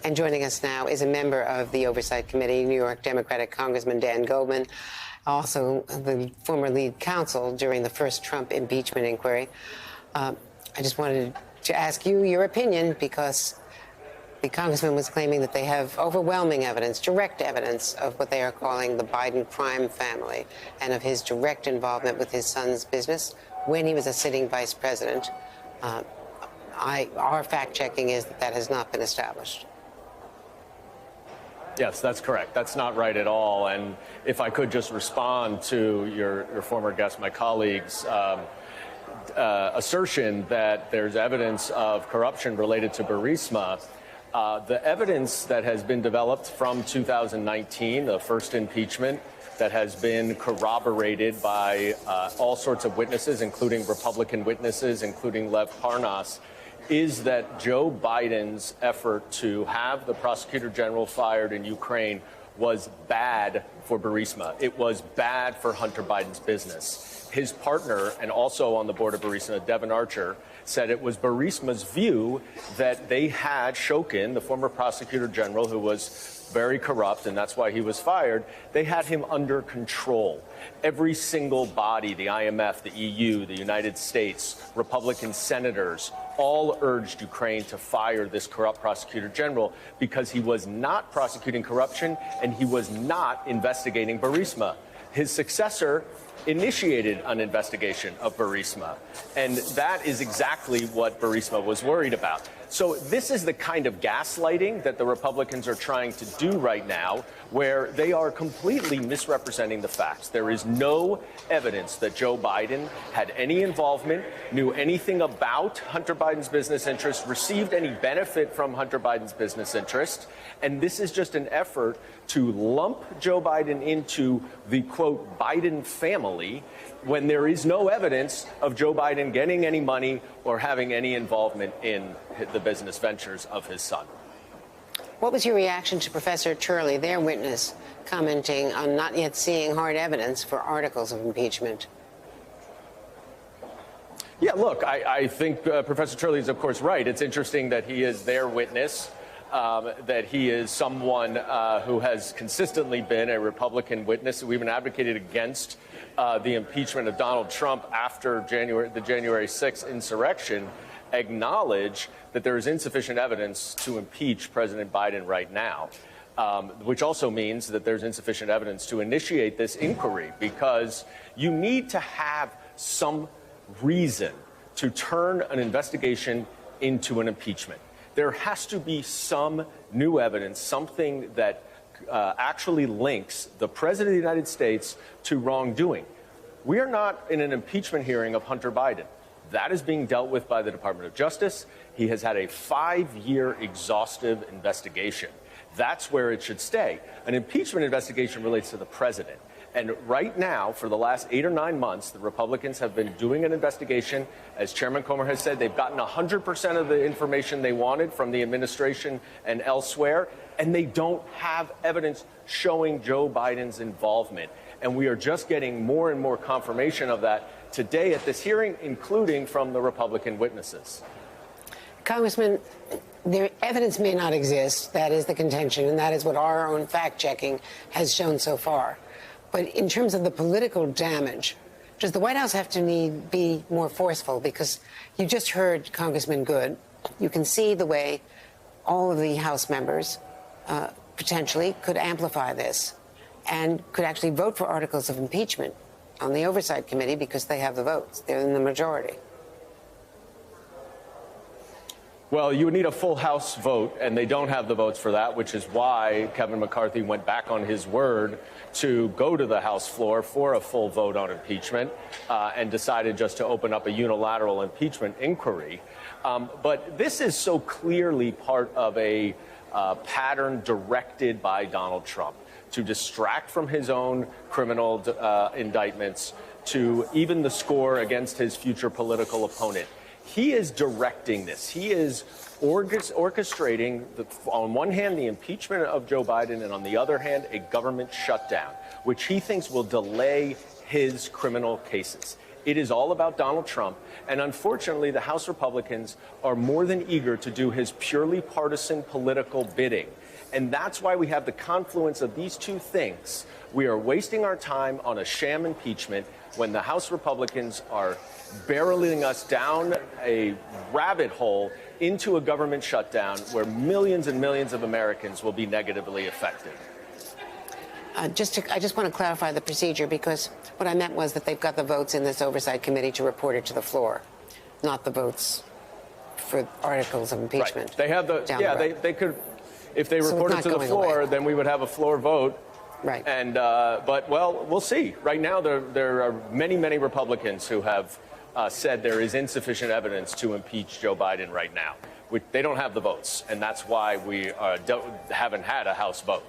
And joining us now is a member of the Oversight Committee, New York Democratic Congressman Dan Goldman, also the former lead counsel during the first Trump impeachment inquiry. I just wanted to ask you your opinion, because the congressman was claiming that they have overwhelming evidence, direct evidence, of what they are calling the Biden crime family and of his direct involvement with his son's business when he was a sitting vice president. Our fact-checking is that has not been established. Yes, that's correct. That's not right at all. And if I could just respond to your former guest, my colleague's assertion that there's evidence of corruption related to Burisma. The evidence that has been developed from 2019, the first impeachment, that has been corroborated by all sorts of witnesses, including Republican witnesses, including Lev Parnas, is that Joe Biden's effort to have the prosecutor general fired in Ukraine was bad for Burisma. It was bad for Hunter Biden's business. His partner, and also on the board of Burisma, Devon Archer, said it was Burisma's view that they had Shokin, the former prosecutor general, who was very corrupt, and that's why he was fired, they had him under control. Every single body, the IMF, the EU, the United States, Republican senators, all urged Ukraine to fire this corrupt prosecutor general because he was not prosecuting corruption and he was not investigating Burisma. His successor initiated an investigation of Burisma, and that is exactly what Burisma was worried about. So this is the kind of gaslighting that the Republicans are trying to do right now, where they are completely misrepresenting the facts. There is no evidence that Joe Biden had any involvement, knew anything about Hunter Biden's business interest, received any benefit from Hunter Biden's business interest. And this is just an effort to lump Joe Biden into the, quote, Biden family, when there is no evidence of Joe Biden getting any money or having any involvement in the business ventures of his son. What was your reaction to Professor Turley, their witness, commenting on not yet seeing hard evidence for articles of impeachment? Yeah, look, I think Professor Turley is, of course, right. It's interesting that he is their witness, that he is someone who has consistently been a Republican witness. We've been advocated against the impeachment of Donald Trump after the January 6th insurrection, acknowledge that there is insufficient evidence to impeach President Biden right now, which also means that there's insufficient evidence to initiate this inquiry, because you need to have some reason to turn an investigation into an impeachment. There has to be some new evidence, something that actually links the President of the United States to wrongdoing. We are not in an impeachment hearing of Hunter Biden. That is being dealt with by the Department of Justice. He has had a 5-year exhaustive investigation. That's where it should stay. An impeachment investigation relates to the president. And right now, for the last 8 or 9 months, the Republicans have been doing an investigation. As Chairman Comer has said, they've gotten 100% of the information they wanted from the administration and elsewhere, and they don't have evidence showing Joe Biden's involvement. And we are just getting more and more confirmation of that today at this hearing, including from the Republican witnesses. Congressman, their evidence may not exist. That is the contention, and that is what our own fact-checking has shown so far. But in terms of the political damage, does the White House have to be more forceful? Because you just heard Congressman Good. You can see the way all of the House members potentially could amplify this and could actually vote for articles of impeachment on the Oversight Committee because they have the votes. They're in the majority. Well, you would need a full House vote, and they don't have the votes for that, which is why Kevin McCarthy went back on his word to go to the House floor for a full vote on impeachment and decided just to open up a unilateral impeachment inquiry. But this is so clearly part of a pattern directed by Donald Trump to distract from his own criminal indictments, to even the score against his future political opponent. He is directing this. He is orchestrating, on one hand, the impeachment of Joe Biden, and on the other hand, a government shutdown, which he thinks will delay his criminal cases. It is all about Donald Trump. And unfortunately, the House Republicans are more than eager to do his purely partisan political bidding. And that's why we have the confluence of these two things. We are wasting our time on a sham impeachment when the House Republicans are barreling us down a rabbit hole into a government shutdown where millions and millions of Americans will be negatively affected. I just want to clarify the procedure, because what I meant was that they've got the votes in this oversight committee to report it to the floor, not the votes for articles of impeachment. Right. They have they could, if they report it to the floor, away. then we would have a floor vote. Right. And but we'll see. Right now, there are many Republicans who have said there is insufficient evidence to impeach Joe Biden right now. They don't have the votes, and that's why we haven't had a House vote.